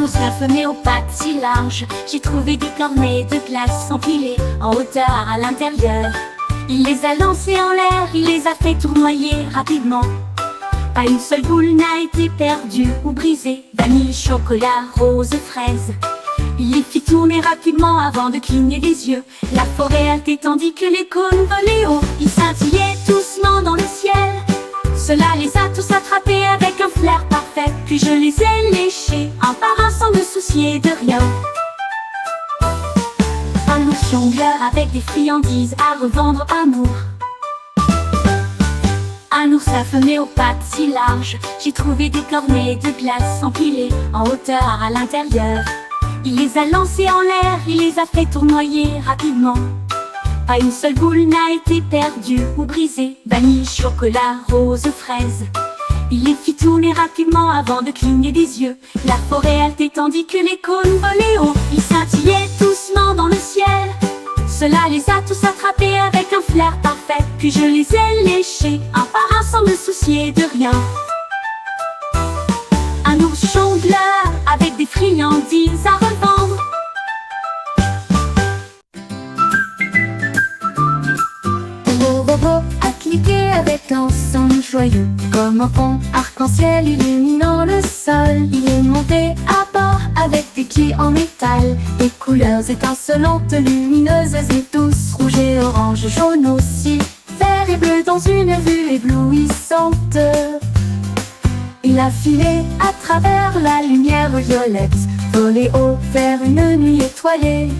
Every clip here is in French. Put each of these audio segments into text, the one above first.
ours affamé aux pattes si larges. J'ai trouvé des cornets de glace empilés en hauteur à l'intérieur. Il les a lancés en l'air, il les a fait tournoyer rapidement. Pas une seule boule n'a été perdue ou brisée. Vanille, chocolat, rose, fraise. Il les fit tourner rapidement avant de cligner des yeux. La forêt altait tandis que les cônes volaient haut. Ils scintillaient doucement dans le ciel. Cela les a tous attrapés avec un flair parfait. Puis je les ai léchés un par un sans me soucier de rien. Un ours jongleur avec des friandises à revendre amour. Un ours affamé aux pattes si larges. J'ai trouvé des cornets de glace empilés en hauteur à l'intérieur. Il les a lancés en l'air, il les a fait tournoyer rapidement. Pas une seule boule n'a été perdue ou brisée. Vanille, chocolat, rose, fraise. Il les fit tourner rapidement avant de cligner des yeux. La forêt altait tandis que les cônes volaient haut. Ils scintillaient doucement dans le ciel. Cela les a tous attrapés avec un flair parfait. Puis je les ai léchés un par un sans me soucier de rien. Un ours jongleur avec des friandises à revendre. Bobo a cliqué avec l'ensemble joyeux, comme un pont arc-en-ciel illuminant le sol. Il est monté à bord avec des quilles en métal, des couleurs étincelantes, lumineuses et douces, rouge et orange, jaune aussi, vert et bleu dans une vue éblouissante. Il a filé à travers la lumière violette, volé haut vers une nuit étoilée.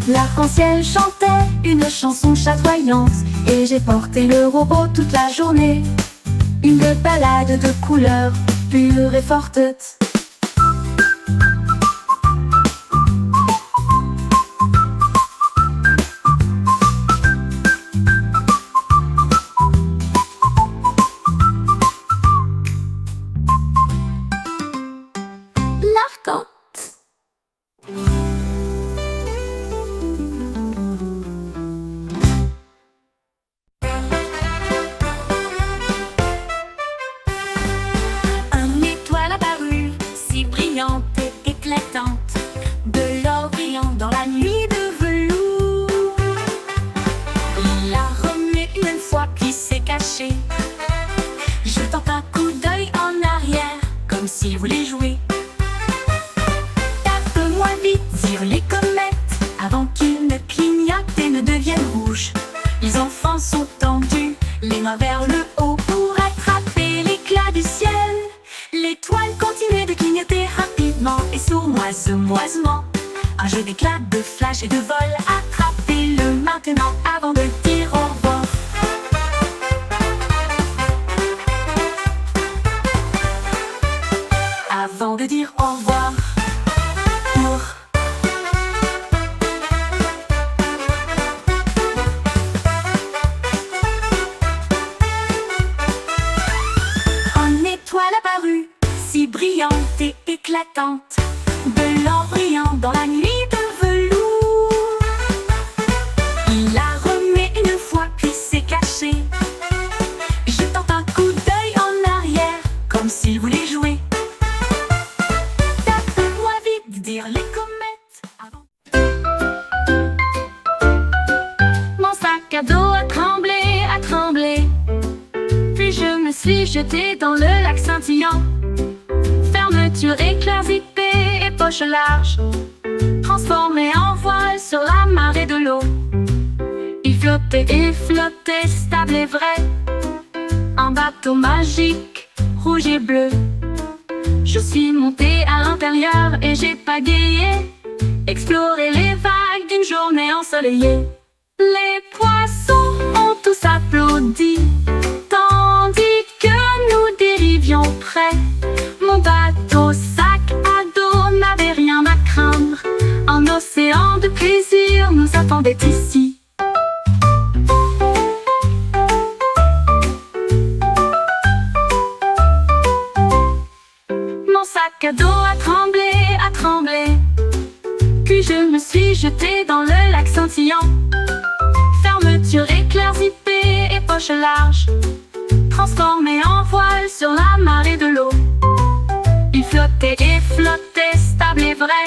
L'arc-en-ciel chantait une chanson chatoyante, et j'ai porté le robot toute la journée. Une balade de couleurs pure et forte. L'arc-en. Et éclatante, de l'or brillant dans la nuit de velours. Il a remué une fois puis s'est caché, jetant un coup d'œil en arrière comme s'il voulait jouer. Tape-moi vite, dirent les comètes, avant qu'ils ne clignotent et ne deviennent rouges. Les enfants sont tendus, les mains vers le haut pour attraper l'éclat du ciel. L'étoile continuait de clignoter rapidement et sournoisement. Un jeu d'éclats, de flash et de vol. Attrapez-le maintenant avant de dire au revoir. Avant de dire au revoir. Une étoile apparue, si brillante et éclatante, de l'or brillant dans la nuit de velours. Il a remué une fois puis s'est caché, jetant un coup d'œil en arrière comme s'il voulait jouer. Tape-moi vite, dirent les comètes avant. Mon sac à dos a tremblé, a tremblé. Puis je me suis jetée dans le lac scintillant. Fermeture, éclair zippé et poche large, transformé en voile sur la marée de l'eau. Il flottait et flottait, stable et vrai, un bateau magique, rouge et bleu. Je suis montée à l'intérieur et j'ai pagayé, exploré les vagues d'une journée ensoleillée. Les poissons ont tous applaudi, tandis que nous dérivions près. Mon bateau sac à dos n'avait rien à craindre. Un océan de plaisir nous attendait ici. Mon sac à dos a tremblé, a tremblé. Puis je me suis jetée dans le lac scintillant. Fermeture, éclair zippé et poche large, transformé en voile sur la marée de l'eau. Il flottait et flottait, stable et vrai.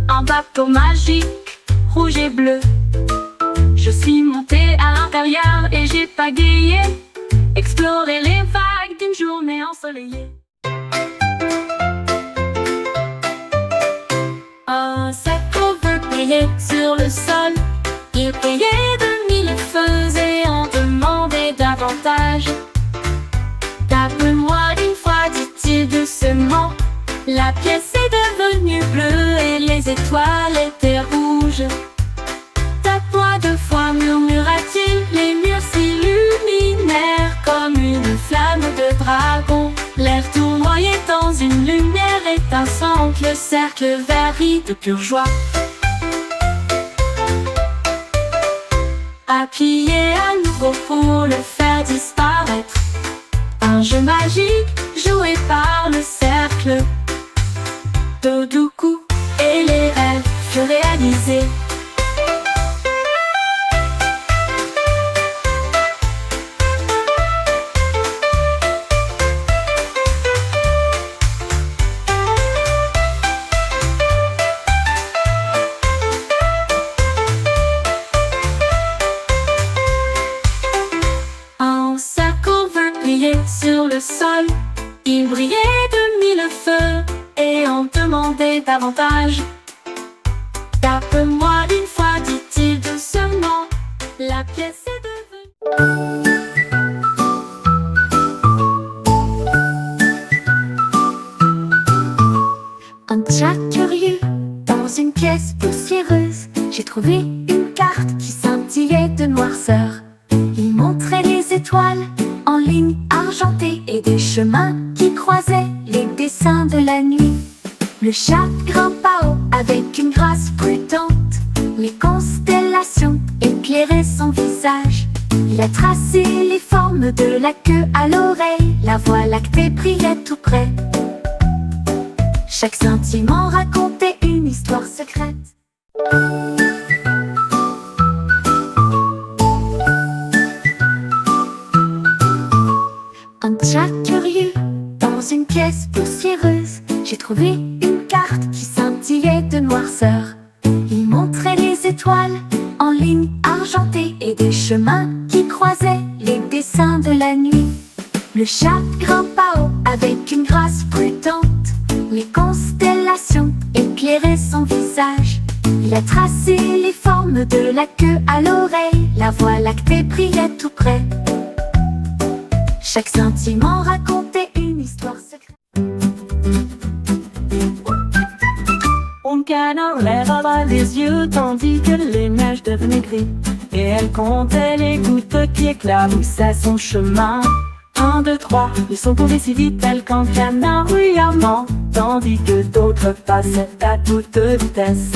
Un bateau magique, rouge et bleu. Je suis montée à l'intérieur et j'ai pagayé, exploré les vagues d'une journée ensoleillée. Un sac au vin plié sur le sol. Il brillait de mille feux et en demandait davantage. Tape-moi une fois, dit-il doucement. La pièce est devenue bleue et les étoiles étaient rouges. Tape-moi deux fois, murmura-t-il. Les murs s'illuminèrent comme une flamme de dragon. L'air tournoyait dans une lumière étincelante. Le cercle vert rit de pure joie. Appuyez à nouveau pour le faire disparaître. Un jeu magique joué par le cercle. Doudoukou et les rêves furent réalisés. Un sac au vin plié sur le sol. Il brillait de mille feux et en demandait davantage. Tape-moi une fois, dit-il doucement. La pièce est devenue... Un chat curieux dans une pièce poussiéreuse. J'ai trouvé une carte qui scintillait de noirceur. Il montrait les étoiles en ligne argentée et des chemins qui croisaient les dessins de la nuit. Le chat grimpa haut avec une grâce prudente. Les constellations éclairaient son visage. Il a tracé les formes de la queue à l'oreille. La voie lactée brillait tout près. Chaque sentiment racontait une histoire secrète. Un chat curieux dans une pièce poussiéreuse. J'ai trouvé une carte qui scintillait de noirceur. Il montrait les étoiles en ligne argentée et des chemins qui croisaient les dessins de la nuit. Le chat grimpa haut avec une grâce prudente. Les constellations éclairaient son visage. Il a tracé les formes de la queue à l'oreille. La voie lactée brillait tout près. Chaque sentiment racontait une histoire secrète. Un canard lèvera les yeux tandis que les neiges devenaient gris. Et elle comptait les gouttes qui éclaboussaient son chemin. 1, 2, 3, ils sont tombés si vite tel qu'un canard bruyamment, tandis que d'autres passaient à toute vitesse.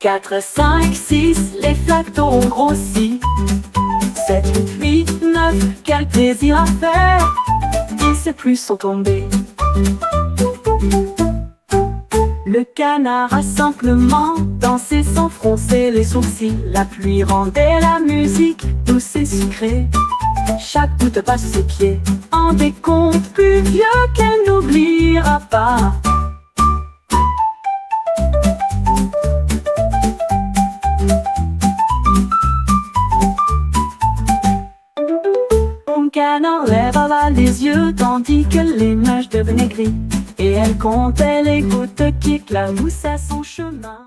4, 5, 6, les flaques ont grossi. 7, 8, 9, quel plaisir à faire. 10 et plus sont tombés. Le canard a simplement dansé sans froncer les sourcils. La pluie rendait la musique douce et sucrée. Chaque goutte passe sous ses pieds, un décompte plus vieux qu'elle n'oubliera pas. Un canard lèvera les yeux tandis que les neiges devenaient gris. Et elle comptait les gouttes qui éclaboussaient son chemin.